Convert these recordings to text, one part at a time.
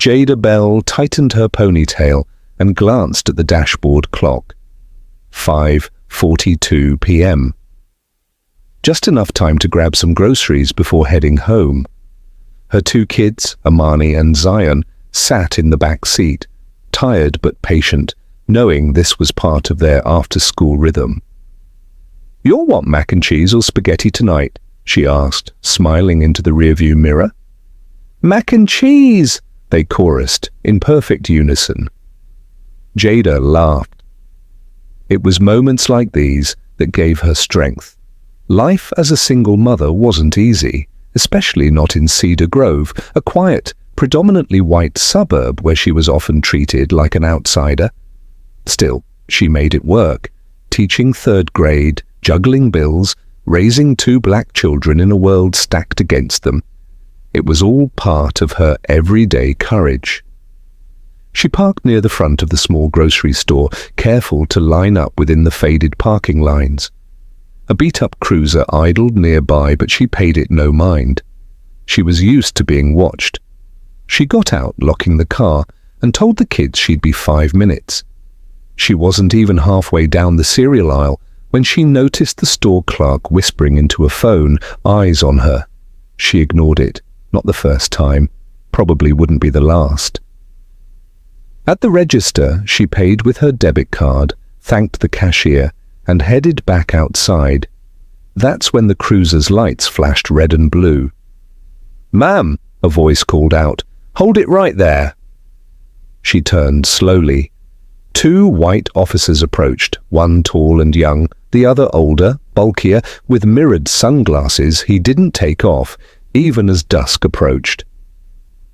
Jada Bell tightened her ponytail and glanced at the dashboard clock. 5:42 p.m. Just enough time to grab some groceries before heading home. Her two kids, Amani and Zion, sat in the back seat, tired but patient, knowing this was part of their after-school rhythm. "You'll want mac and cheese or spaghetti tonight?" she asked, smiling into the rearview mirror. "Mac and cheese!" they chorused in perfect unison. Jada laughed. It was moments like these that gave her strength. Life as a single mother wasn't easy, especially not in Cedar Grove, a quiet, predominantly white suburb where she was often treated like an outsider. Still, she made it work, teaching third grade, juggling bills, raising two black children in a world stacked against them. It was all part of her everyday courage. She parked near the front of the small grocery store, careful to line up within the faded parking lines. A beat-up cruiser idled nearby, but she paid it no mind. She was used to being watched. She got out, locking the car, and told the kids she'd be 5 minutes. She wasn't even halfway down the cereal aisle when she noticed the store clerk whispering into a phone, eyes on her. She ignored it. Not the first time. Probably wouldn't be the last. At the register, she paid with her debit card, thanked the cashier, and headed back outside. That's when the cruiser's lights flashed red and blue. "Ma'am," a voice called out, "hold it right there." She turned slowly. Two white officers approached, one tall and young, the other older, bulkier, with mirrored sunglasses he didn't take off, even as dusk approached.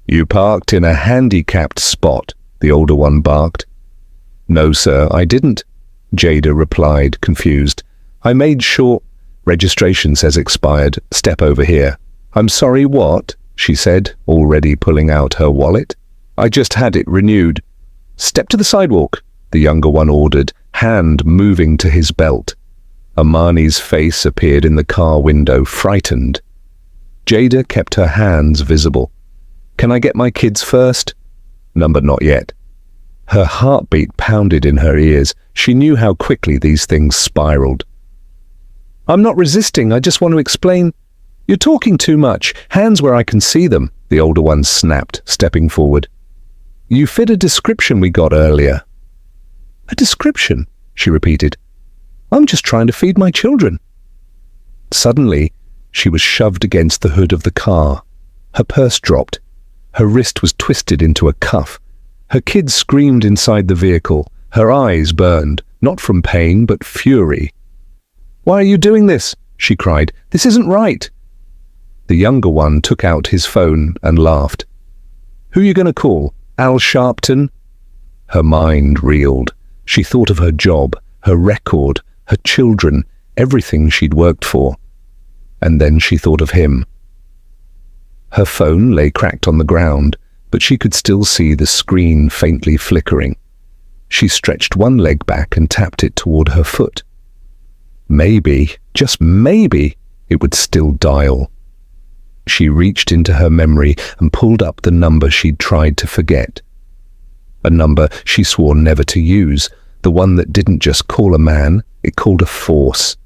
"You parked in a handicapped spot," the older one barked. "No, sir, I didn't," Jada replied, confused. "I made sure. Registration says expired. Step over here." "I'm sorry, what?" she said, already pulling out her wallet. "I just had it renewed." "Step to the sidewalk," the younger one ordered, hand moving to his belt. Amani's face appeared in the car window, frightened. Jada kept her hands visible. "Can I get my kids first?" "Number not yet." Her heartbeat pounded in her ears. She knew how quickly these things spiraled. "I'm not resisting, I just want to explain." "You're talking too much. Hands where I can see them," the older one snapped, stepping forward. "You fit a description we got earlier." "A description?" she repeated. "I'm just trying to feed my children." Suddenly, she was shoved against the hood of the car. Her purse dropped. Her wrist was twisted into a cuff. Her kids screamed inside the vehicle. Her eyes burned, not from pain, but fury. "Why are you doing this?" she cried. "This isn't right." The younger one took out his phone and laughed. "Who you going to call? Al Sharpton?" Her mind reeled. She thought of her job, her record, her children, everything she'd worked for. And then she thought of him. Her phone lay cracked on the ground, but she could still see the screen faintly flickering. She stretched one leg back and tapped it toward her foot. Maybe, just maybe, it would still dial. She reached into her memory and pulled up the number she'd tried to forget. A number she swore never to use, the one that didn't just call a man, it called a force.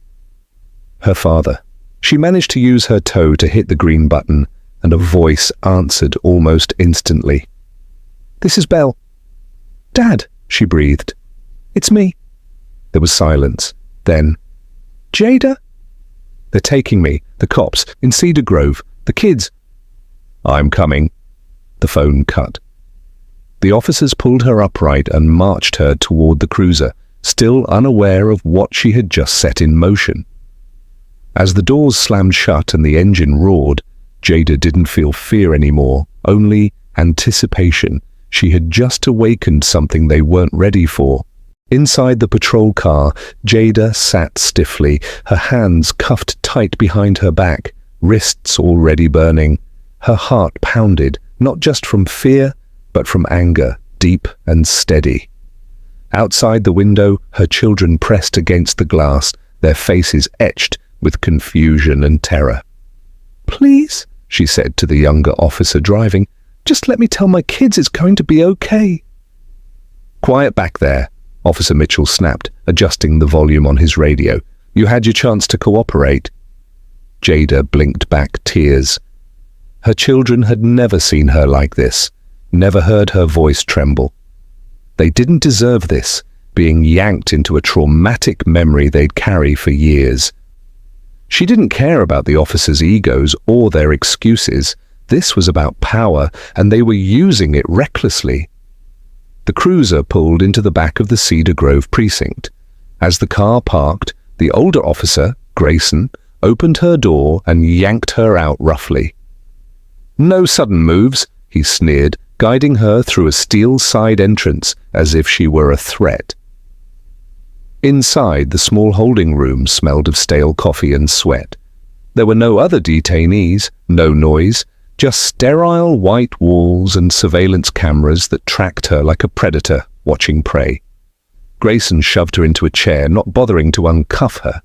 Her father. She managed to use her toe to hit the green button, and a voice answered almost instantly. "This is Belle." "Dad," she breathed. "It's me." There was silence. Then, "Jada?" "They're taking me, the cops, in Cedar Grove, the kids." "I'm coming." The phone cut. The officers pulled her upright and marched her toward the cruiser, still unaware of what she had just set in motion. As the doors slammed shut and the engine roared, Jada didn't feel fear anymore, only anticipation. She had just awakened something they weren't ready for. Inside the patrol car, Jada sat stiffly, her hands cuffed tight behind her back, wrists already burning. Her heart pounded, not just from fear, but from anger, deep and steady. Outside the window, her children pressed against the glass, their faces etched with confusion and terror. "Please," she said to the younger officer driving, Just let me tell my kids it's going to be okay." "Quiet back there," Officer Mitchell snapped, adjusting the volume on his radio. "You had your chance to cooperate." Jada blinked back tears. Her children had never seen her like this, never heard her voice tremble. They didn't deserve this, being yanked into a traumatic memory they'd carry for years. She didn't care about the officers' egos or their excuses. This was about power, and they were using it recklessly. The cruiser pulled into the back of the Cedar Grove precinct. As the car parked, the older officer, Grayson, opened her door and yanked her out roughly. "No sudden moves," he sneered, guiding her through a steel side entrance as if she were a threat. Inside, the small holding room smelled of stale coffee and sweat. There were no other detainees, no noise, just sterile white walls and surveillance cameras that tracked her like a predator watching prey. Grayson shoved her into a chair, not bothering to uncuff her.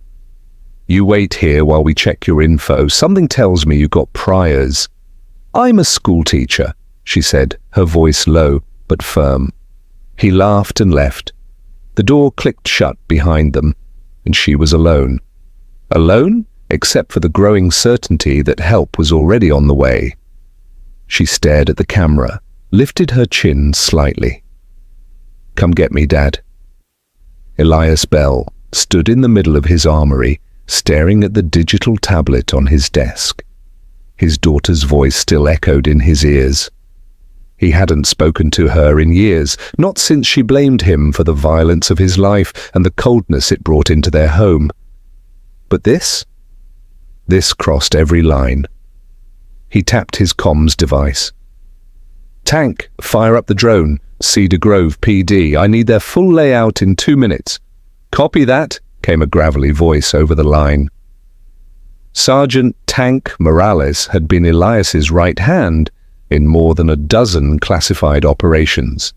"You wait here while we check your info. Something tells me you got priors." "I'm a schoolteacher," she said, her voice low but firm. He laughed and left. The door clicked shut behind them, and she was alone. Alone, except for the growing certainty that help was already on the way. She stared at the camera, lifted her chin slightly. "Come get me, Dad." Elias Bell stood in the middle of his armory, staring at the digital tablet on his desk. His daughter's voice still echoed in his ears. He hadn't spoken to her in years, not since she blamed him for the violence of his life and the coldness it brought into their home. But this crossed every line. He tapped his comms device. "Tank, fire up the drone. Cedar Grove PD. I need their full layout in 2 minutes." "Copy that," came a gravelly voice over the line. Sergeant Tank Morales had been Elias's right hand in more than a dozen classified operations.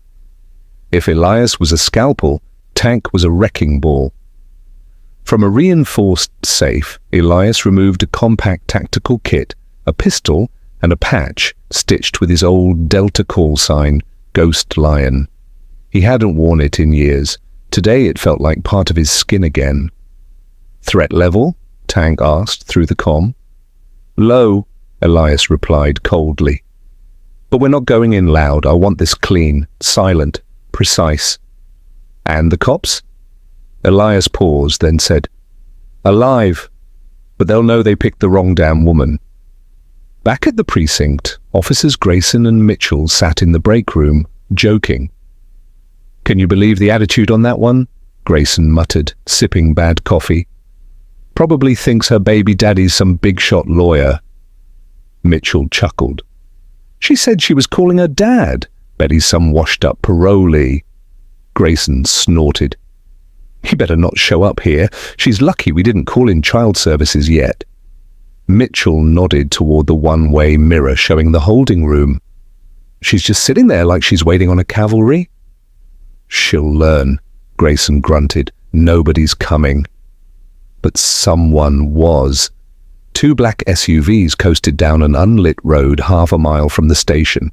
If Elias was a scalpel, Tank was a wrecking ball. From a reinforced safe, Elias removed a compact tactical kit, a pistol, and a patch stitched with his old Delta call sign, Ghost Lion. He hadn't worn it in years. Today it felt like part of his skin again. "Threat level?" Tank asked through the comm. "Low," Elias replied coldly. "But we're not going in loud. I want this clean, silent, precise." "And the cops?" Elias paused, then said, "Alive, but they'll know they picked the wrong damn woman." Back at the precinct, Officers Grayson and Mitchell sat in the break room, joking. "Can you believe the attitude on that one?" Grayson muttered, sipping bad coffee. "Probably thinks her baby daddy's some big-shot lawyer." Mitchell chuckled. "She said she was calling her dad. Bet he's some washed-up parolee." Grayson snorted. "He better not show up here. She's lucky we didn't call in child services yet." Mitchell nodded toward the one-way mirror showing the holding room. "She's just sitting there like she's waiting on a cavalry." "She'll learn," Grayson grunted. "Nobody's coming." But someone was. 2 black SUVs coasted down an unlit road half a mile from the station.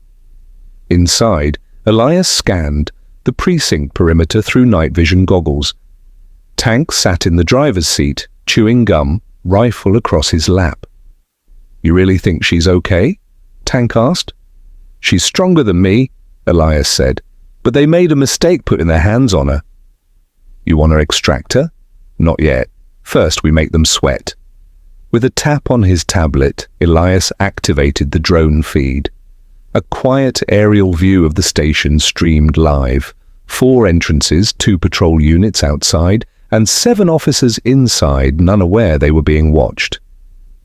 Inside, Elias scanned the precinct perimeter through night vision goggles. Tank sat in the driver's seat, chewing gum, rifle across his lap. "You really think she's okay?" Tank asked. "She's stronger than me," Elias said, "but they made a mistake putting their hands on her." "You want to extract her?" "Not yet. First we make them sweat." With a tap on his tablet, Elias activated the drone feed. A quiet aerial view of the station streamed live. 4 entrances, 2 patrol units outside, and 7 officers inside, none aware they were being watched.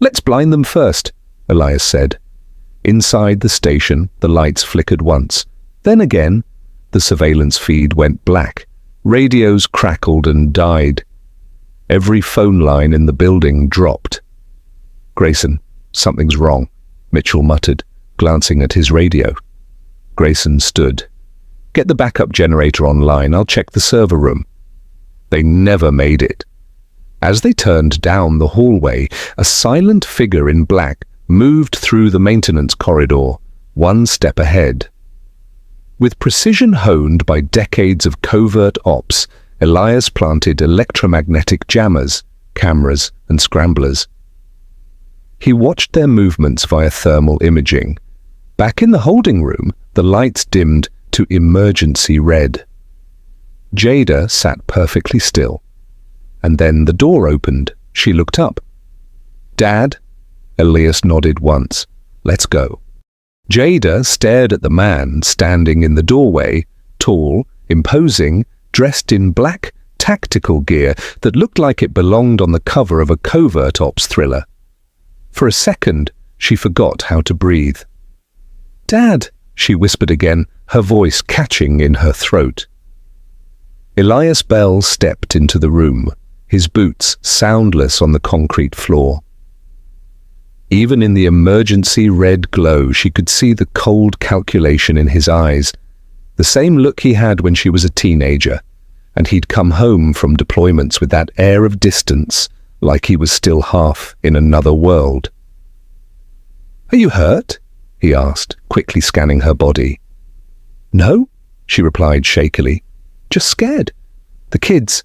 "Let's blind them first," Elias said. Inside the station, the lights flickered once. Then again, the surveillance feed went black. Radios crackled and died. Every phone line in the building dropped. "Grayson, something's wrong," Mitchell muttered, glancing at his radio. Grayson stood. "Get the backup generator online. I'll check the server room." They never made it. As they turned down the hallway, a silent figure in black moved through the maintenance corridor, one step ahead. With precision honed by decades of covert ops, Elias planted electromagnetic jammers, cameras, and scramblers. He watched their movements via thermal imaging. Back in the holding room, the lights dimmed to emergency red. Jada sat perfectly still. And then the door opened. She looked up. "Dad?" Elias nodded once. "Let's go." Jada stared at the man standing in the doorway, tall, imposing, dressed in black tactical gear that looked like it belonged on the cover of a covert ops thriller. For a second, she forgot how to breathe. "Dad," she whispered again, her voice catching in her throat. Elias Bell stepped into the room, his boots soundless on the concrete floor. Even in the emergency red glow, she could see the cold calculation in his eyes, the same look he had when she was a teenager, and he'd come home from deployments with that air of distance, like he was still half in another world. "Are you hurt?" he asked, quickly scanning her body. "No," she replied shakily. "Just scared. The kids,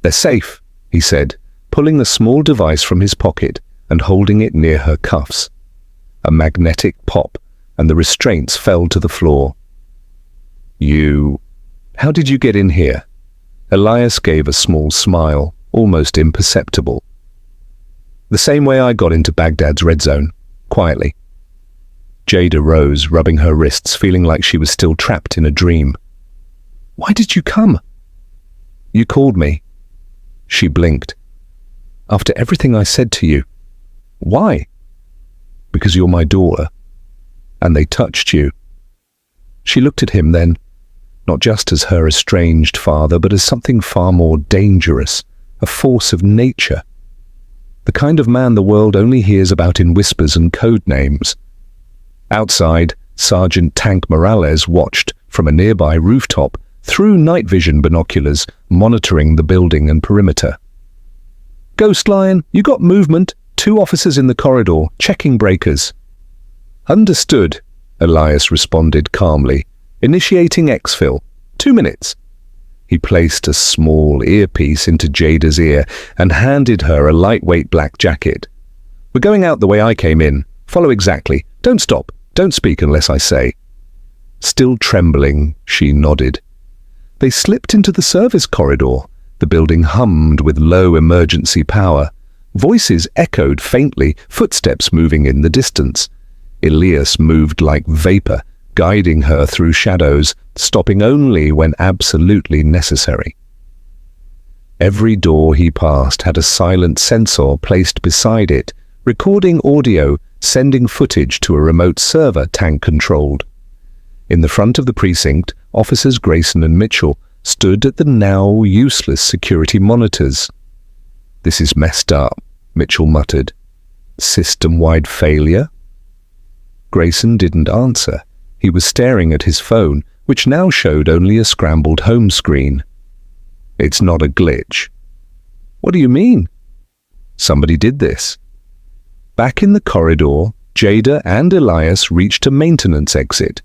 they're safe," he said, pulling a small device from his pocket and holding it near her cuffs. A magnetic pop, and the restraints fell to the floor. How did you get in here?" Elias gave a small smile, almost imperceptible. "The same way I got into Baghdad's red zone, quietly." Jada rose, rubbing her wrists, feeling like she was still trapped in a dream. "Why did you come?" "You called me." She blinked. "After everything I said to you." "Why?" "Because you're my daughter. And they touched you." She looked at him then, not just as her estranged father, but as something far more dangerous, a force of nature. The kind of man the world only hears about in whispers and code names. Outside, Sergeant Tank Morales watched from a nearby rooftop through night vision binoculars, monitoring the building and perimeter. "Ghost Lion, you got movement. 2 officers in the corridor, checking breakers." "Understood," Elias responded calmly. "Initiating exfil. 2 minutes." He placed a small earpiece into Jada's ear and handed her a lightweight black jacket. "We're going out the way I came in. Follow exactly. Don't stop. Don't speak unless I say." Still trembling, she nodded. They slipped into the service corridor. The building hummed with low emergency power. Voices echoed faintly, footsteps moving in the distance. Elias moved like vapor, guiding her through shadows, stopping only when absolutely necessary. Every door he passed had a silent sensor placed beside it, recording audio, sending footage to a remote server Tank controlled. In the front of the precinct, Officers Grayson and Mitchell stood at the now useless security monitors. "This is messed up," Mitchell muttered. "System-wide failure?" Grayson didn't answer. He was staring at his phone, which now showed only a scrambled home screen. "It's not a glitch." "What do you mean?" "Somebody did this." Back in the corridor, Jada and Elias reached a maintenance exit.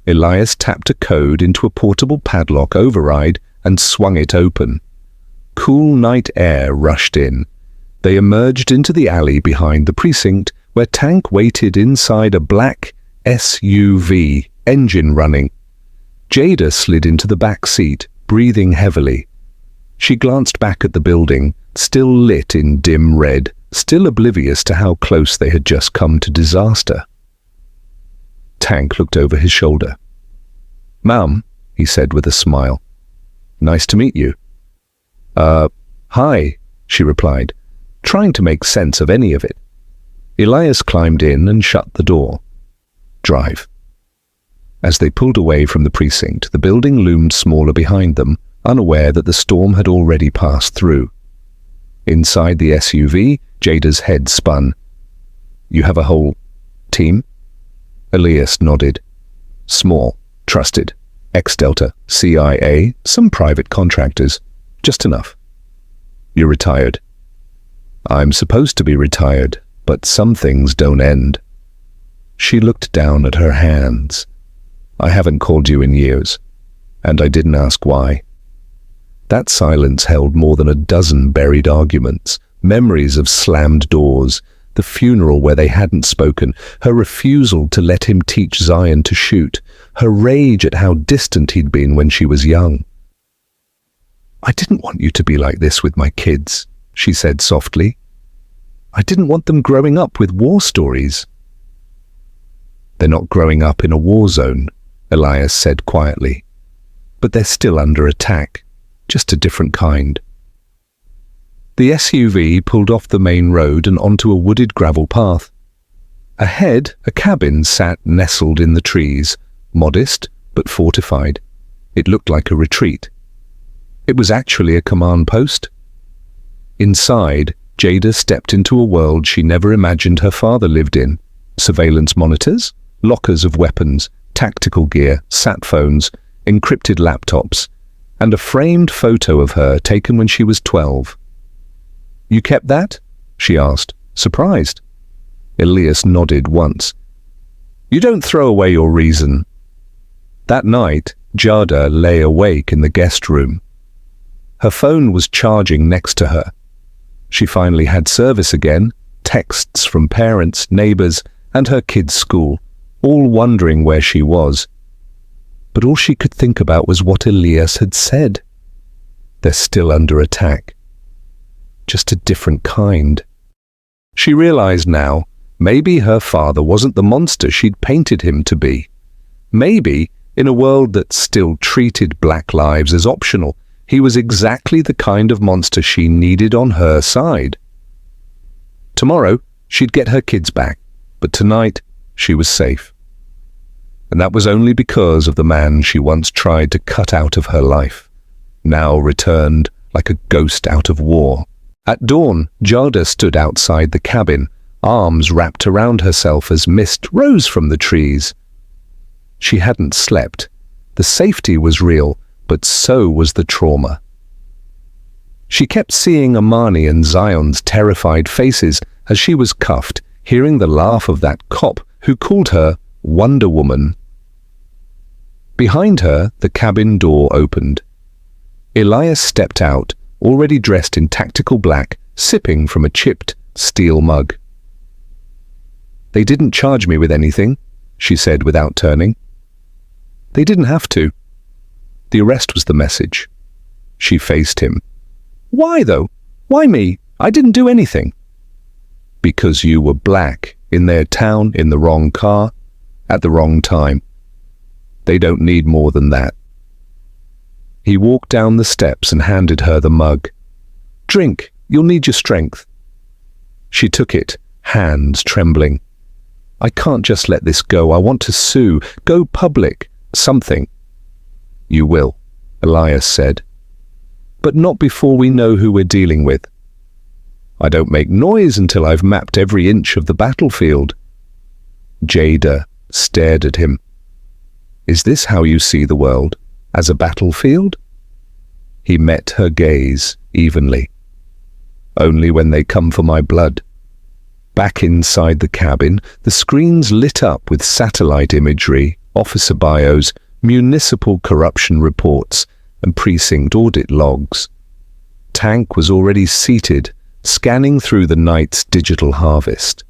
Elias tapped a code into a portable padlock override and swung it open. Cool night air rushed in. They emerged into the alley behind the precinct, where Tank waited inside a black SUV, engine running. Jada slid into the back seat, breathing heavily. She glanced back at the building, still lit in dim red, still oblivious to how close they had just come to disaster. Tank looked over his shoulder. "Ma'am," he said with a smile. "Nice to meet you." Hi," she replied, trying to make sense of any of it. Elias climbed in and shut the door. "Drive." As they pulled away from the precinct, the building loomed smaller behind them, unaware that the storm had already passed through. Inside the SUV, Jada's head spun. "You have a whole team?" Elias nodded. "Small, trusted, ex-Delta, CIA, some private contractors. Just enough." "You're retired." "I'm supposed to be retired, but some things don't end." She looked down at her hands. I haven't called you in years, and I didn't ask why. That silence held more than a dozen buried arguments, memories of slammed doors, the funeral where they hadn't spoken, her refusal to let him teach Zion to shoot, her rage at how distant he'd been when she was young. I didn't want you to be like this with my kids, she said softly. I didn't want them growing up with war stories. They're not growing up in a war zone, Elias said quietly. But they're still under attack, just a different kind. The SUV pulled off the main road and onto a wooded gravel path. Ahead, a cabin sat nestled in the trees, modest but fortified. It looked like a retreat. It was actually a command post. Inside, Jada stepped into a world she never imagined her father lived in. Surveillance monitors, lockers of weapons, tactical gear, sat phones, encrypted laptops, and a framed photo of her taken when she was 12. You kept that? She asked, surprised. Elias nodded once. You don't throw away your reason. That night, Jada lay awake in the guest room. Her phone was charging next to her. She finally had service again, texts from parents, neighbors, and her kids' school, all wondering where she was. But all she could think about was what Elias had said. They're still under attack. Just a different kind. She realized now, maybe her father wasn't the monster she'd painted him to be. Maybe, in a world that still treated black lives as optional, he was exactly the kind of monster she needed on her side. Tomorrow, she'd get her kids back, but tonight, she was safe. And that was only because of the man she once tried to cut out of her life, now returned like a ghost out of war. At dawn, Jada stood outside the cabin, arms wrapped around herself as mist rose from the trees. She hadn't slept. The safety was real, but so was the trauma. She kept seeing Amani and Zion's terrified faces as she was cuffed, hearing the laugh of that cop who called her Wonder Woman. Behind her, the cabin door opened. Elias stepped out, already dressed in tactical black, sipping from a chipped steel mug. They didn't charge me with anything, she said without turning. They didn't have to. The arrest was the message. She faced him. Why, though? Why me? I didn't do anything. Because you were black, in their town, in the wrong car, at the wrong time. They don't need more than that. He walked down the steps and handed her the mug. Drink, you'll need your strength. She took it, hands trembling. I can't just let this go. I want to sue, go public, something. You will, Elias said. But not before we know who we're dealing with. I don't make noise until I've mapped every inch of the battlefield. Jada stared at him. Is this how you see the world? As a battlefield? He met her gaze evenly. Only when they come for my blood. Back inside the cabin, the screens lit up with satellite imagery, officer bios, municipal corruption reports, and precinct audit logs. Tank was already seated, scanning through the night's digital harvest.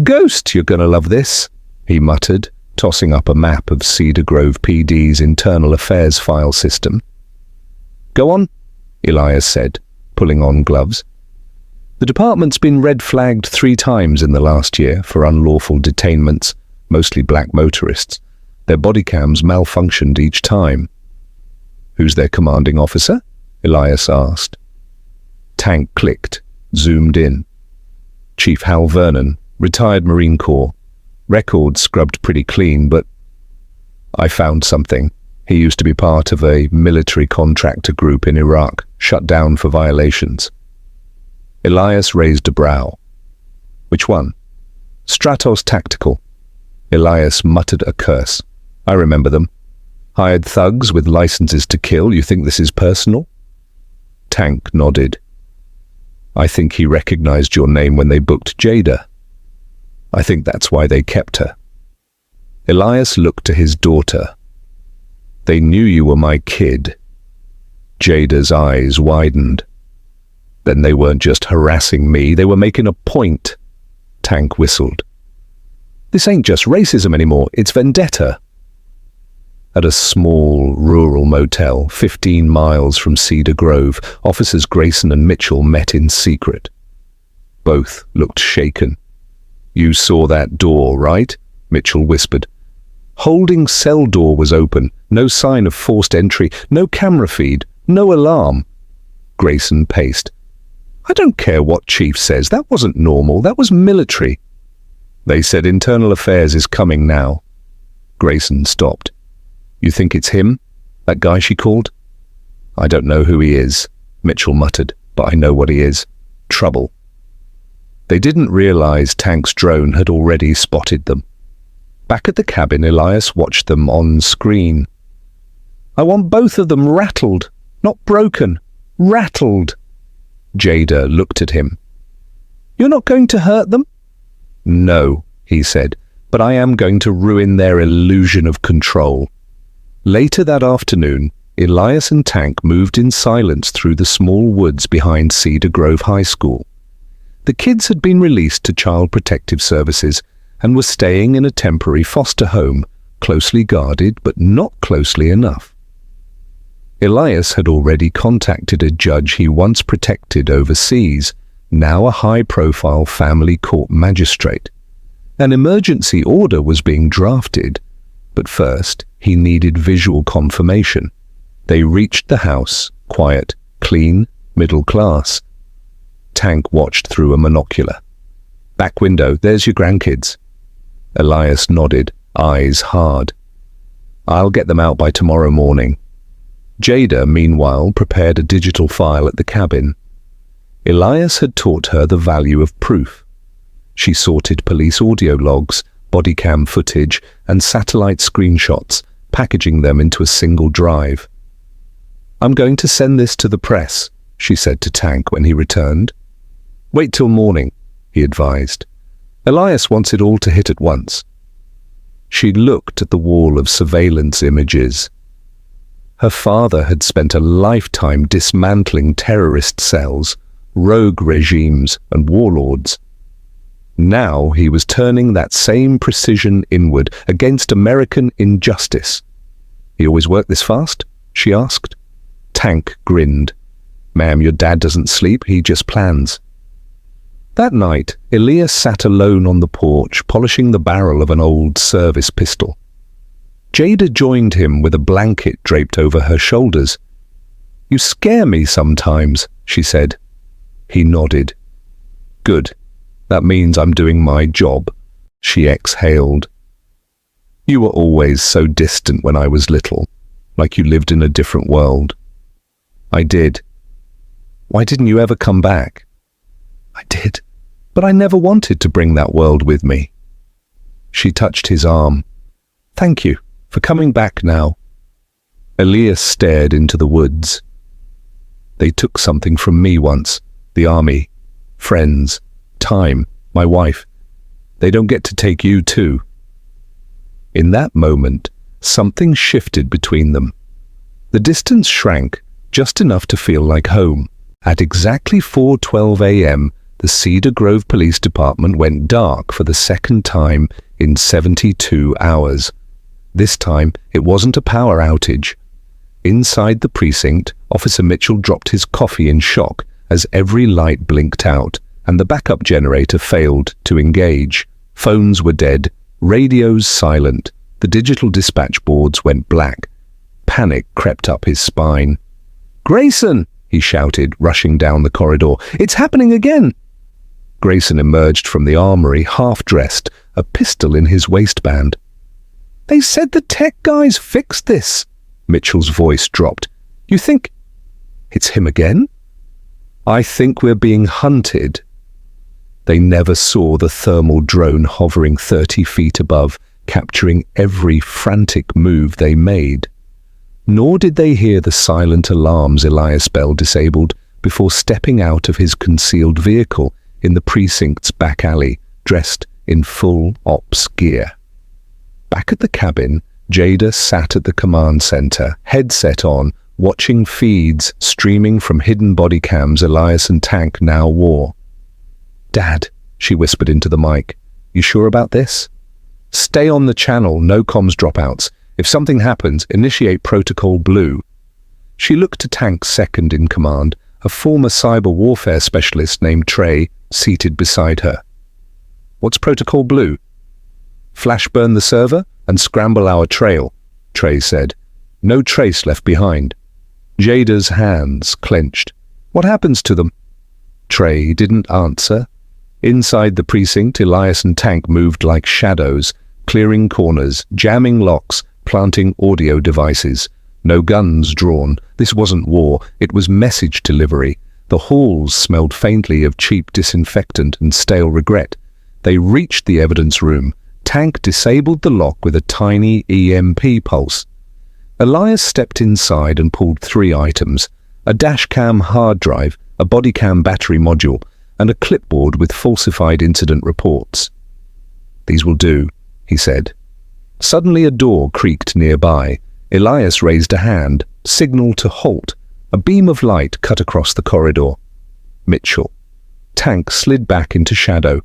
Ghost, you're gonna love this, he muttered, tossing up a map of Cedar Grove PD's internal affairs file system. Go on, Elias said, pulling on gloves. The department's been red-flagged 3 times in the last year for unlawful detainments, mostly black motorists. Their body cams malfunctioned each time. Who's their commanding officer? Elias asked. Tank clicked, zoomed in. Chief Hal Vernon, retired Marine Corps. Records scrubbed pretty clean, but I found something. He used to be part of a military contractor group in Iraq, shut down for violations. Elias raised a brow. Which one? Stratos Tactical. Elias muttered a curse. I remember them. Hired thugs with licenses to kill. You think this is personal? Tank nodded. I think he recognized your name when they booked Jada. I think that's why they kept her. Elias looked to his daughter. They knew you were my kid. Jada's eyes widened. Then they weren't just harassing me, they were making a point. Tank whistled. This ain't just racism anymore, it's vendetta. At a small, rural motel, 15 miles from Cedar Grove, officers Grayson and Mitchell met in secret. Both looked shaken. You saw that door, right? Mitchell whispered. Holding cell door was open, no sign of forced entry, no camera feed, no alarm. Grayson paced. I don't care what Chief says, that wasn't normal, that was military. They said Internal Affairs is coming now. Grayson stopped. You think it's him? That guy she called? I don't know who he is, Mitchell muttered, but I know what he is. Trouble. They didn't realize Tank's drone had already spotted them. Back at the cabin, Elias watched them on screen. I want both of them rattled, not broken, rattled. Jada looked at him. You're not going to hurt them? No, he said, but I am going to ruin their illusion of control. Later that afternoon, Elias and Tank moved in silence through the small woods behind Cedar Grove High School. The kids had been released to Child Protective Services and were staying in a temporary foster home, closely guarded but not closely enough. Elias had already contacted a judge he once protected overseas, now a high-profile family court magistrate. An emergency order was being drafted, but first he needed visual confirmation. They reached the house, quiet, clean, middle class. Tank watched through a monocular. Back window, there's your grandkids. Elias nodded, eyes hard. I'll get them out by tomorrow morning. Jada, meanwhile, prepared a digital file at the cabin. Elias had taught her the value of proof. She sorted police audio logs, body cam footage, and satellite screenshots, packaging them into a single drive. I'm going to send this to the press, she said to Tank when he returned. Wait till morning, he advised. Elias wants it all to hit at once. She looked at the wall of surveillance images. Her father had spent a lifetime dismantling terrorist cells, rogue regimes, and warlords. Now he was turning that same precision inward against American injustice. He always worked this fast? She asked. Tank grinned. Ma'am, your dad doesn't sleep, he just plans. That night, Elias sat alone on the porch, polishing the barrel of an old service pistol. Jada joined him with a blanket draped over her shoulders. You scare me sometimes, she said. He nodded. Good. That means I'm doing my job, she exhaled. You were always so distant when I was little, like you lived in a different world. I did. Why didn't you ever come back? I did, but I never wanted to bring that world with me. She touched his arm. Thank you for coming back now. Elias stared into the woods. They took something from me once, the army, friends, time, my wife. They don't get to take you too. In that moment, something shifted between them. The distance shrank just enough to feel like home. At exactly 4:12 a.m., the Cedar Grove Police Department went dark for the second time in 72 hours. This time, it wasn't a power outage. Inside the precinct, Officer Mitchell dropped his coffee in shock as every light blinked out, and the backup generator failed to engage. Phones were dead, radios silent, the digital dispatch boards went black. Panic crept up his spine. Grayson, he shouted, rushing down the corridor. It's happening again. Grayson emerged from the armory, half-dressed, a pistol in his waistband. They said the tech guys fixed this. Mitchell's voice dropped. You think it's him again? I think we're being hunted. They never saw the thermal drone hovering 30 feet above, capturing every frantic move they made. Nor did they hear the silent alarms Elias Bell disabled before stepping out of his concealed vehicle in the precinct's back alley, dressed in full ops gear. Back at the cabin, Jada sat at the command center, headset on, watching feeds streaming from hidden body cams Elias and Tank now wore. "Dad," she whispered into the mic, "you sure about this? Stay on the channel, no comms dropouts. If something happens, initiate Protocol Blue." She looked to Tank's second in command, a former cyber warfare specialist named Trey, seated beside her. "What's Protocol Blue?" "Flash burn the server and scramble our trail," Trey said. "No trace left behind." Jada's hands clenched. "What happens to them?" Trey didn't answer. Inside the precinct, Elias and Tank moved like shadows, clearing corners, jamming locks, planting audio devices. No guns drawn. This wasn't war, it was message delivery. The halls smelled faintly of cheap disinfectant and stale regret. They reached the evidence room. Tank disabled the lock with a tiny EMP pulse. Elias stepped inside and pulled 3 items: a dashcam hard drive, a bodycam battery module, and a clipboard with falsified incident reports. "These will do," he said. Suddenly a door creaked nearby. Elias raised a hand, signal to halt. A beam of light cut across the corridor. Mitchell. Tank slid back into shadow.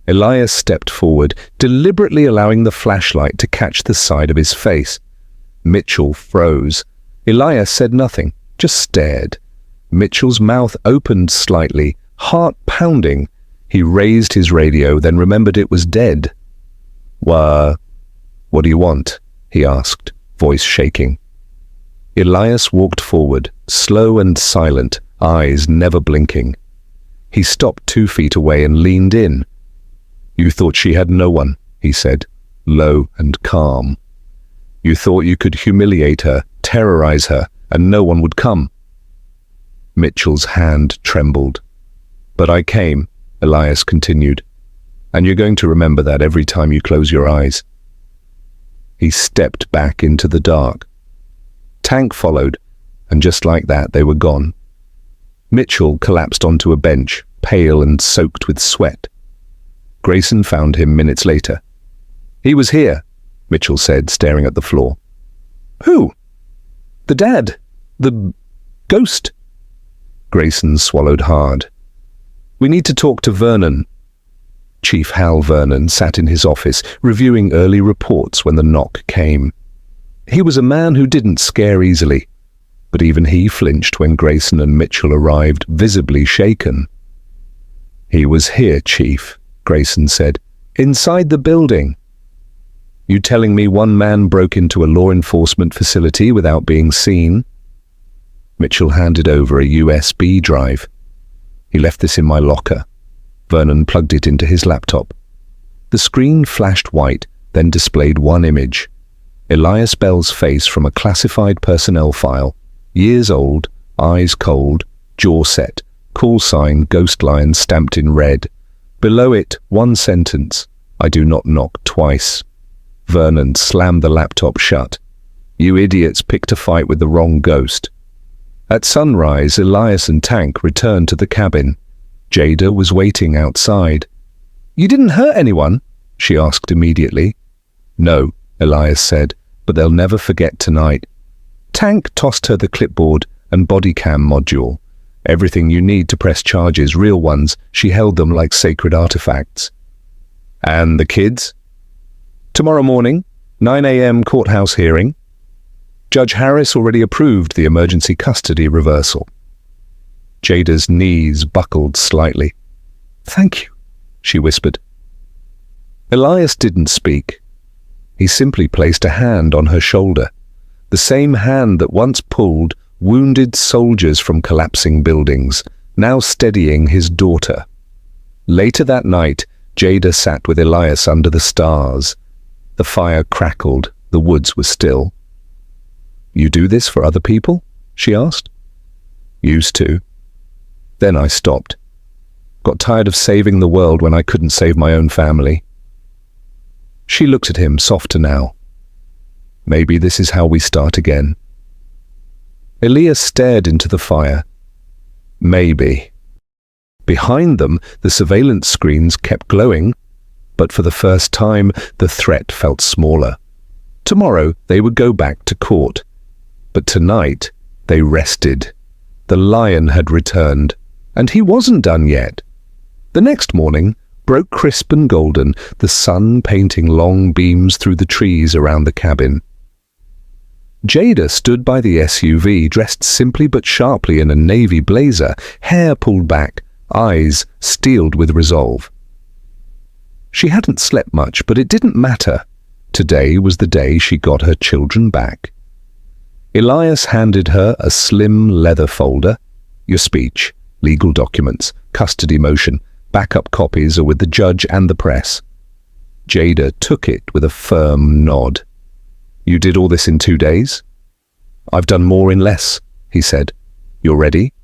Elias stepped forward, deliberately allowing the flashlight to catch the side of his face. Mitchell froze. Elias said nothing, just stared. Mitchell's mouth opened slightly, heart pounding. He raised his radio, then remembered it was dead. What do you want?" he asked, voice shaking. Elias walked forward, slow and silent, eyes never blinking. He stopped 2 feet away and leaned in. "You thought she had no one," he said, low and calm. "You thought you could humiliate her, terrorize her, and no one would come." Mitchell's hand trembled. "But I came," Elias continued, "and you're going to remember that every time you close your eyes." He stepped back into the dark. Tank followed, and just like that they were gone. Mitchell collapsed onto a bench, pale and soaked with sweat. Grayson found him minutes later. "He was here," Mitchell said, staring at the floor. "Who?" "The dad. The ghost." Grayson swallowed hard. "We need to talk to Vernon." Chief Hal Vernon sat in his office, reviewing early reports when the knock came. He was a man who didn't scare easily, but even he flinched when Grayson and Mitchell arrived, visibly shaken. "He was here, Chief," Grayson said. "Inside the building." "You telling me one man broke into a law enforcement facility without being seen?" Mitchell handed over a USB drive. "He left this in my locker." Vernon plugged it into his laptop. The screen flashed white, then displayed one image. Elias Bell's face from a classified personnel file, years old, eyes cold, jaw set, call sign Ghost Lion stamped in red. Below it, one sentence: "I do not knock twice." Vernon slammed the laptop shut. "You idiots picked a fight with the wrong ghost." At sunrise, Elias and Tank returned to the cabin. Jada was waiting outside. "You didn't hurt anyone?" she asked immediately. "No," Elias said, "but they'll never forget tonight." Tank tossed her the clipboard and bodycam module. Everything you need to press charges, real ones. She held them like sacred artifacts. "And the kids?" "Tomorrow morning, 9 a.m. courthouse hearing. Judge Harris already approved the emergency custody reversal." Jada's knees buckled slightly. "Thank you," she whispered. Elias didn't speak. He simply placed a hand on her shoulder, the same hand that once pulled wounded soldiers from collapsing buildings, now steadying his daughter. Later that night, Jada sat with Elias under the stars. The fire crackled, the woods were still. "You do this for other people?" she asked. "Used to. Then I stopped. Got tired of saving the world when I couldn't save my own family." She looked at him, softer now. "Maybe this is how we start again." Elias stared into the fire. Maybe. Behind them, the surveillance screens kept glowing, but for the first time, the threat felt smaller. Tomorrow, they would go back to court. But tonight, they rested. The lion had returned, and he wasn't done yet. The next morning broke crisp and golden, the sun painting long beams through the trees around the cabin. Jada stood by the SUV, dressed simply but sharply in a navy blazer, hair pulled back, eyes steeled with resolve. She hadn't slept much, but it didn't matter. Today was the day she got her children back. Elias handed her a slim leather folder. Your speech, legal documents, custody motion, backup copies are with the judge and the press. Jada took it with a firm nod. You did all this in 2 days? I've done more in less, he said. You're ready?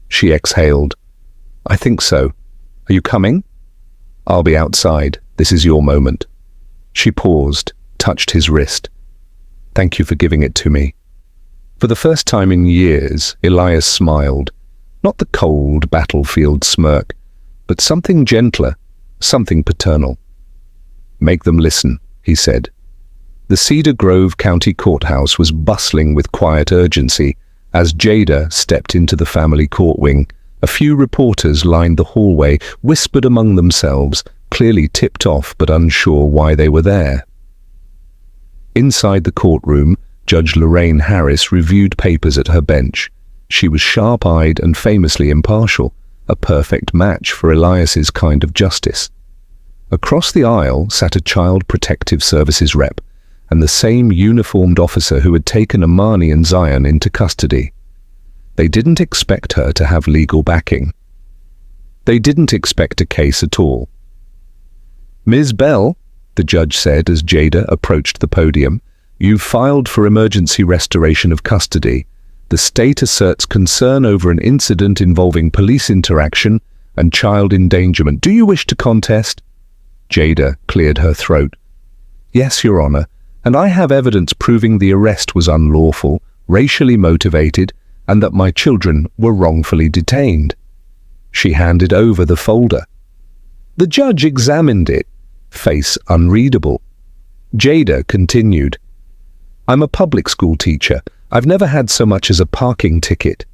She exhaled. I think so. Are you coming? I'll be outside. This is your moment. She paused, touched his wrist. Thank you for giving it to me. For the first time in years, Elias smiled. Not the cold battlefield smirk, but something gentler, something paternal. Make them listen, he said. The Cedar Grove County Courthouse was bustling with quiet urgency as Jada stepped into the family court wing. A few reporters lined the hallway, whispered among themselves, clearly tipped off but unsure why they were there. Inside the courtroom, Judge Lorraine Harris reviewed papers at her bench. She was sharp-eyed and famously impartial, a perfect match for Elias's kind of justice. Across the aisle sat a Child Protective Services rep, and the same uniformed officer who had taken Amani and Zion into custody. They didn't expect her to have legal backing. They didn't expect a case at all. Ms. Bell, the judge said as Jada approached the podium, you've filed for emergency restoration of custody. The state asserts concern over an incident involving police interaction and child endangerment. Do you wish to contest? Jada cleared her throat. Yes, Your Honor, and I have evidence proving the arrest was unlawful, racially motivated, and that my children were wrongfully detained. She handed over the folder. The judge examined it, face unreadable. Jada continued. I'm a public school teacher. I've never had so much as a parking ticket.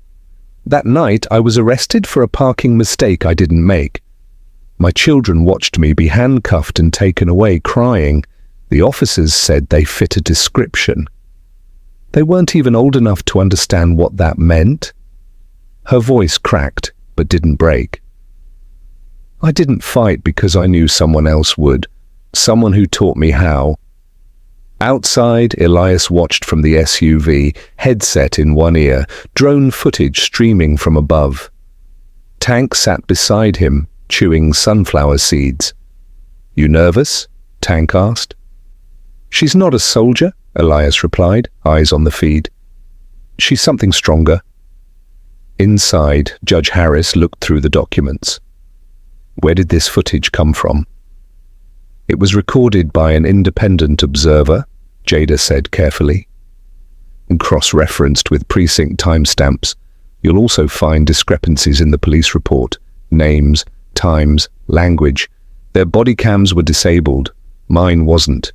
That night I was arrested for a parking mistake I didn't make. My children watched me be handcuffed and taken away crying. The officers said they fit a description. They weren't even old enough to understand what that meant. Her voice cracked, but didn't break. I didn't fight because I knew someone else would, someone who taught me how. Outside, Elias watched from the SUV, headset in one ear, drone footage streaming from above. Tank sat beside him, chewing sunflower seeds. You nervous? Tank asked. She's not a soldier, Elias replied, eyes on the feed. She's something stronger. Inside, Judge Harris looked through the documents. Where did this footage come from? It was recorded by an independent observer, Jada said carefully. And cross-referenced with precinct timestamps. You'll also find discrepancies in the police report. Names, times, language. Their body cams were disabled. Mine wasn't.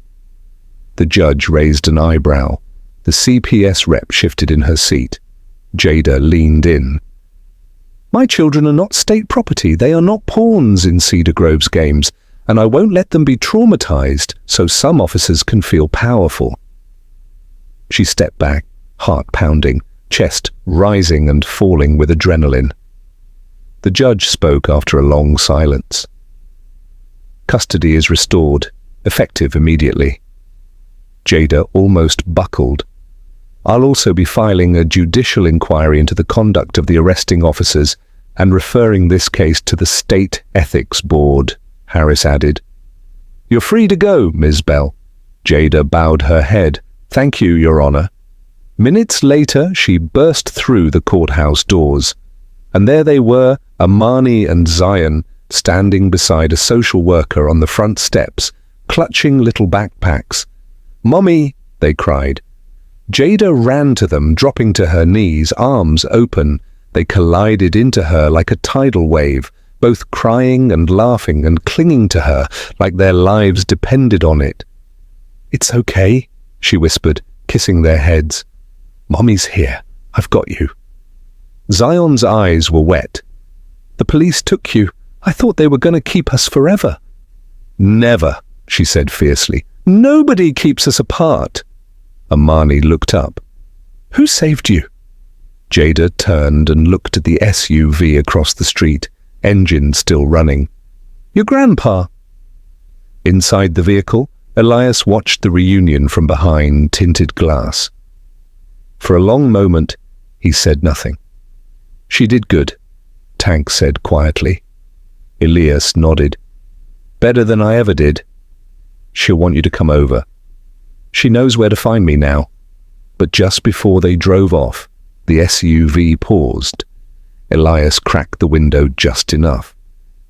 The judge raised an eyebrow. The CPS rep shifted in her seat. Jada leaned in. My children are not state property. They are not pawns in Cedar Grove's games, and I won't let them be traumatized so some officers can feel powerful. She stepped back, heart pounding, chest rising and falling with adrenaline. The judge spoke after a long silence. Custody is restored, effective immediately. Jada almost buckled. I'll also be filing a judicial inquiry into the conduct of the arresting officers and referring this case to the State Ethics Board, Harris added. You're free to go, Ms. Bell. Jada bowed her head. Thank you, Your Honor. Minutes later, she burst through the courthouse doors. And there they were, Amani and Zion, standing beside a social worker on the front steps, clutching little backpacks. Mommy, they cried. Jada ran to them, dropping to her knees, arms open. They collided into her like a tidal wave, both crying and laughing and clinging to her like their lives depended on it. "It's okay," she whispered, kissing their heads. "Mommy's here. I've got you." Zion's eyes were wet. "The police took you. I thought they were going to keep us forever." "Never," she said fiercely. "Nobody keeps us apart." Amani looked up. "Who saved you?" Jada turned and looked at the SUV across the street, engine still running. "Your grandpa." Inside the vehicle, Elias watched the reunion from behind tinted glass. For a long moment, he said nothing. "She did good," Tank said quietly. Elias nodded. "Better than I ever did. She'll want you to come over. She knows where to find me now." But just before they drove off, the SUV paused. Elias cracked the window just enough.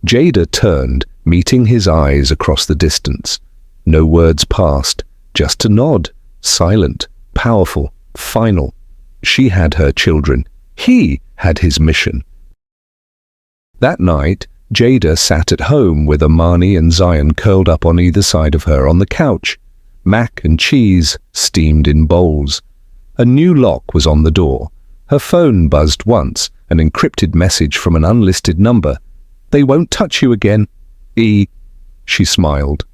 Jada turned, meeting his eyes across the distance. No words passed, just a nod, silent, powerful, final. She had her children. He had his mission. That night, Jada sat at home with Amani and Zion curled up on either side of her on the couch. Mac and cheese steamed in bowls. A new lock was on the door. Her phone buzzed once, an encrypted message from an unlisted number. "They won't touch you again. E." She smiled.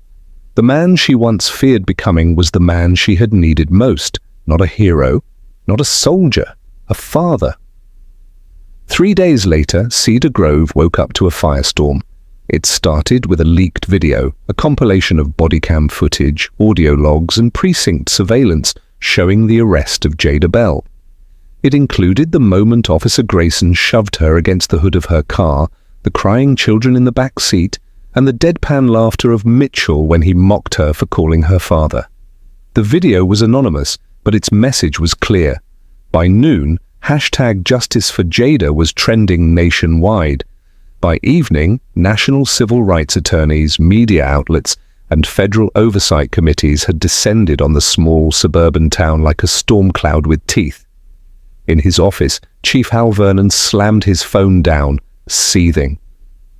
The man she once feared becoming was the man she had needed most. Not a hero, not a soldier, a father. 3 days later, Cedar Grove woke up to a firestorm. It started with a leaked video, a compilation of bodycam footage, audio logs, and precinct surveillance showing the arrest of Jada Bell. It included the moment Officer Grayson shoved her against the hood of her car, the crying children in the back seat, and the deadpan laughter of Mitchell when he mocked her for calling her father. The video was anonymous, but its message was clear. By noon, #Justice for Jada was trending nationwide. By evening, national civil rights attorneys, media outlets, and federal oversight committees had descended on the small suburban town like a storm cloud with teeth. In his office, Chief Hal Vernon slammed his phone down, seething.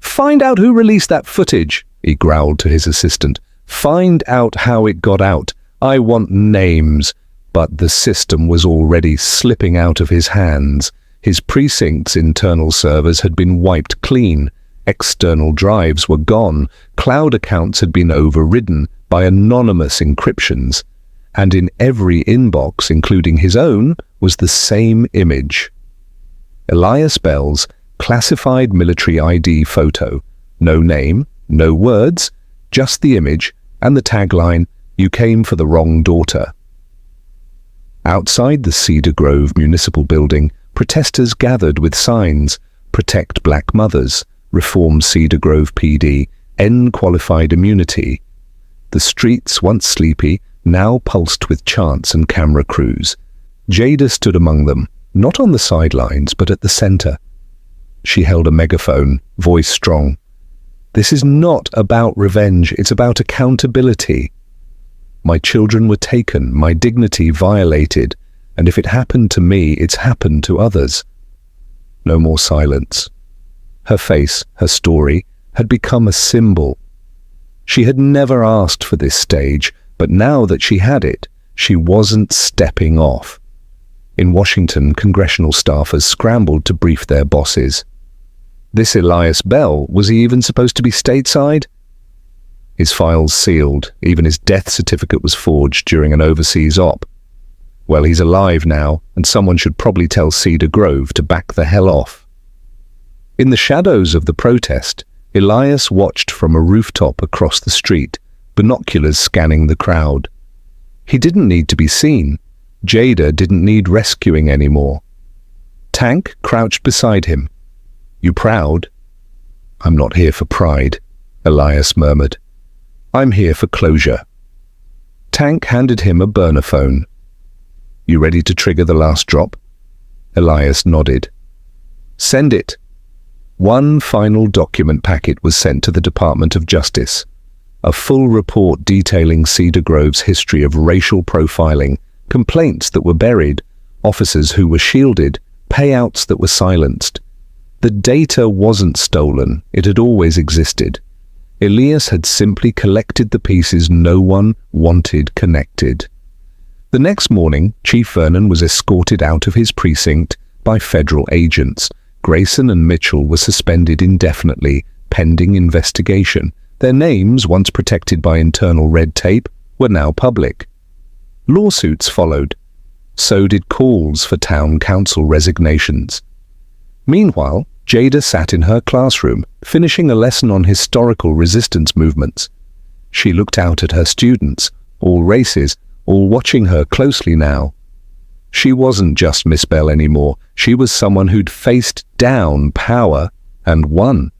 "Find out who released that footage," he growled to his assistant. "Find out how it got out. I want names." But the system was already slipping out of his hands. His precinct's internal servers had been wiped clean. External drives were gone. Cloud accounts had been overridden by anonymous encryptions. And in every inbox, including his own, was the same image. Elias Bell's classified military ID photo. No name, no words, just the image and the tagline, "You came for the wrong daughter." Outside the Cedar Grove Municipal Building, protesters gathered with signs, "Protect Black Mothers," "Reform Cedar Grove PD," "End Qualified Immunity." The streets, once sleepy, now pulsed with chants and camera crews. Jada stood among them, not on the sidelines, but at the center. She held a megaphone, voice strong. "This is not about revenge, it's about accountability. My children were taken, my dignity violated, and if it happened to me, it's happened to others." No more silence. Her face, her story, had become a symbol. She had never asked for this stage, but now that she had it, she wasn't stepping off. In Washington, congressional staffers scrambled to brief their bosses. This Elias Bell, was he even supposed to be stateside? His files sealed, even his death certificate was forged during an overseas op. Well, he's alive now, and someone should probably tell Cedar Grove to back the hell off. In the shadows of the protest, Elias watched from a rooftop across the street, binoculars scanning the crowd. He didn't need to be seen. Jada didn't need rescuing anymore. Tank crouched beside him. "You proud?" "I'm not here for pride," Elias murmured. "I'm here for closure." Tank handed him a burner phone. "You ready to trigger the last drop?" Elias nodded. "Send it." One final document packet was sent to the Department of Justice. A full report detailing Cedar Grove's history of racial profiling, complaints that were buried, officers who were shielded, payouts that were silenced. The data wasn't stolen, it had always existed. Elias had simply collected the pieces no one wanted connected. The next morning, Chief Vernon was escorted out of his precinct by federal agents. Grayson and Mitchell were suspended indefinitely, pending investigation. Their names, once protected by internal red tape, were now public. Lawsuits followed. So did calls for town council resignations. Meanwhile, Jada sat in her classroom, finishing a lesson on historical resistance movements. She looked out at her students, all races, all watching her closely now. She wasn't just Miss Bell anymore. She was someone who'd faced down power and won.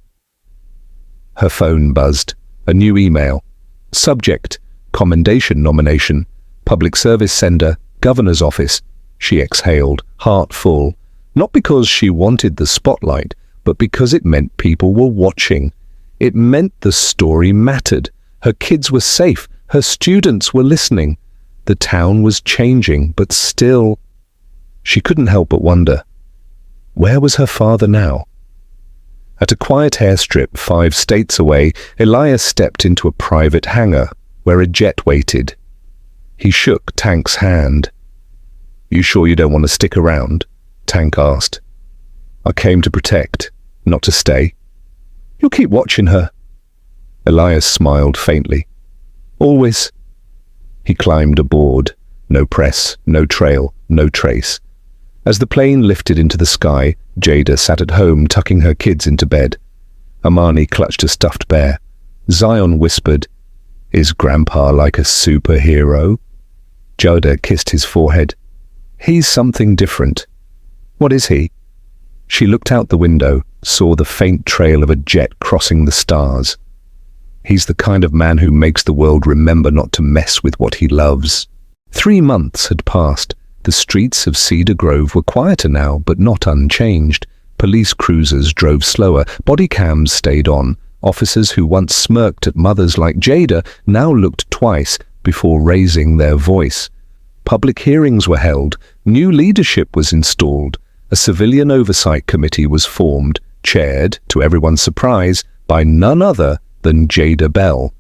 Her phone buzzed. A new email. Subject: commendation nomination. Public service sender, Governor's office. She exhaled, heart full. Not because she wanted the spotlight, but because it meant people were watching. It meant the story mattered. Her kids were safe. Her students were listening. The town was changing, but still... She couldn't help but wonder. Where was her father now? At a quiet airstrip 5 states away, Elias stepped into a private hangar where a jet waited. He shook Tank's hand. "You sure you don't want to stick around?" Tank asked. "I came to protect, not to stay." "You'll keep watching her." Elias smiled faintly. "Always." He climbed aboard. No press, no trail, no trace. As the plane lifted into the sky, Jada sat at home tucking her kids into bed. Amani clutched a stuffed bear. Zion whispered, "Is Grandpa like a superhero?" Jada kissed his forehead. "He's something different." "What is he?" She looked out the window, saw the faint trail of a jet crossing the stars. "He's the kind of man who makes the world remember not to mess with what he loves." 3 months had passed. The streets of Cedar Grove were quieter now, but not unchanged. Police cruisers drove slower. Body cams stayed on. Officers who once smirked at mothers like Jada now looked twice before raising their voice. Public hearings were held. New leadership was installed. A civilian oversight committee was formed, chaired, to everyone's surprise, by none other than Jada Bell.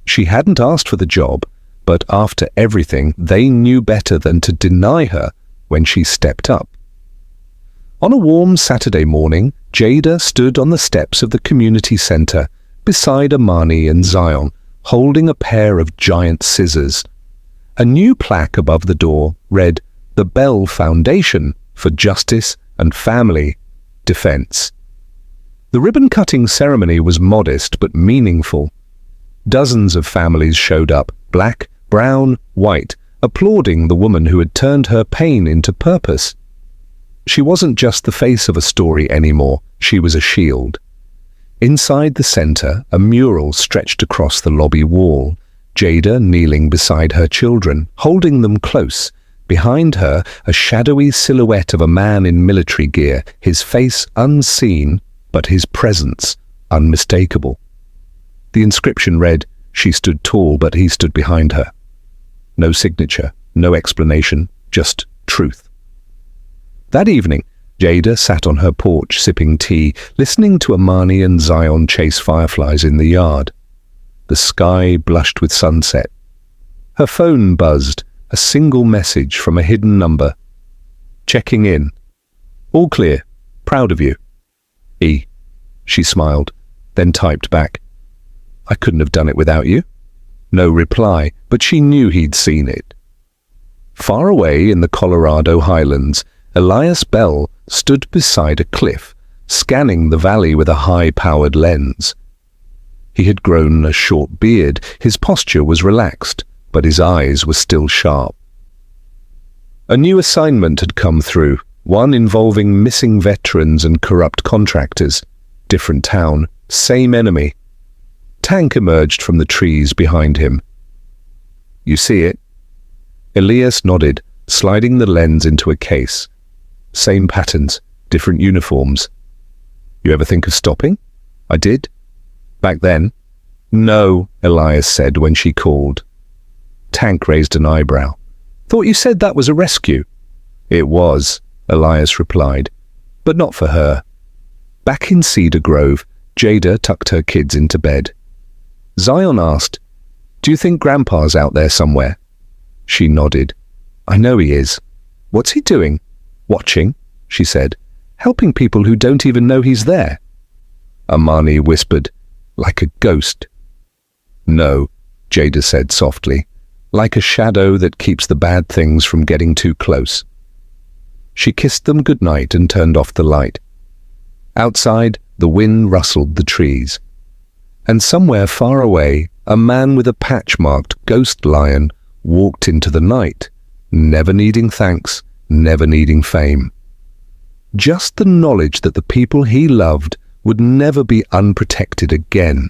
She hadn't asked for the job, but after everything, they knew better than to deny her when she stepped up. On a warm Saturday morning, Jada stood on the steps of the community center, beside Amani and Zion, holding a pair of giant scissors. A new plaque above the door read, "The Bell Foundation for Justice and Family Defense." The ribbon-cutting ceremony was modest but meaningful. Dozens of families showed up, black, brown, white, applauding the woman who had turned her pain into purpose. She wasn't just the face of a story anymore, she was a shield. Inside the center, a mural stretched across the lobby wall, Jada kneeling beside her children, holding them close. Behind her, a shadowy silhouette of a man in military gear, his face unseen, but his presence unmistakable. The inscription read, "She stood tall, but he stood behind her." No signature, no explanation, just truth. That evening, Jada sat on her porch sipping tea, listening to Amani and Zion chase fireflies in the yard. The sky blushed with sunset. Her phone buzzed, a single message from a hidden number. "Checking in. All clear. Proud of you. E." She smiled, then typed back, "I couldn't have done it without you." No reply, but she knew he'd seen it. Far away in the Colorado highlands, Elias Bell stood beside a cliff, scanning the valley with a high-powered lens. He had grown a short beard, his posture was relaxed, but his eyes were still sharp. A new assignment had come through, one involving missing veterans and corrupt contractors. Different town, same enemy. Tank emerged from the trees behind him. "You see it?" Elias nodded, sliding the lens into a case. Same patterns, different uniforms. "You ever think of stopping?" "I did." "Back then?" "No," Elias said when she called. Tank raised an eyebrow. "Thought you said that was a rescue." "It was," Elias replied, "but not for her." Back in Cedar Grove, Jada tucked her kids into bed. Zion asked, "Do you think Grandpa's out there somewhere?" She nodded. "I know he is." "What's he doing?" "Watching," she said. "Helping people who don't even know he's there." Amani whispered, "Like a ghost." "No," Jada said softly, "like a shadow that keeps the bad things from getting too close." She kissed them goodnight and turned off the light. Outside, the wind rustled the trees. And somewhere far away, a man with a patch-marked ghost lion walked into the night, never needing thanks, never needing fame. Just the knowledge that the people he loved would never be unprotected again.